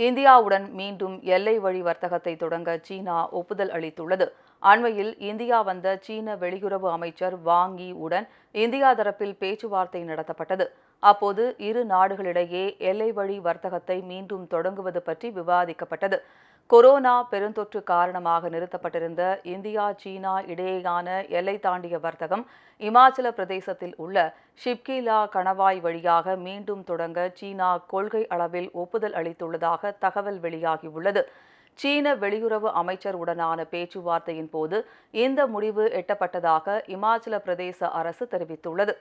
இந்தியாவுடன் மீண்டும் எல்லை வழி வர்த்தகத்தை தொடங்க சீனா ஒப்புதல் அளித்துள்ளது. அண்மையில் இந்தியா வந்த சீன வெளியுறவு அமைச்சர் வாங் யி உடன் இந்தியா தரப்பில் பேச்சுவார்த்தை நடத்தப்பட்டது. அப்போது இரு நாடுகளிடையே எல்லை வழி வர்த்தகத்தை மீண்டும் தொடங்குவது பற்றி விவாதிக்கப்பட்டது. கொரோனா பெருந்தொற்று காரணமாக நிறுத்தப்பட்டிருந்த இந்தியா சீனா இடையேயான எல்லை தாண்டிய வர்த்தகம் இமாச்சல பிரதேசத்தில் உள்ள ஷிப்கிலா கணவாய் வழியாக மீண்டும் தொடங்க சீனா கொள்கை அளவில் ஒப்புதல் அளித்துள்ளதாக தகவல் வெளியாகியுள்ளது. சீன வெளியுறவு அமைச்சர் உடனான பேச்சுவார்த்தையின் போது இந்த முடிவு எட்டப்பட்டதாக இமாச்சல பிரதேச அரசு தெரிவித்துள்ளது.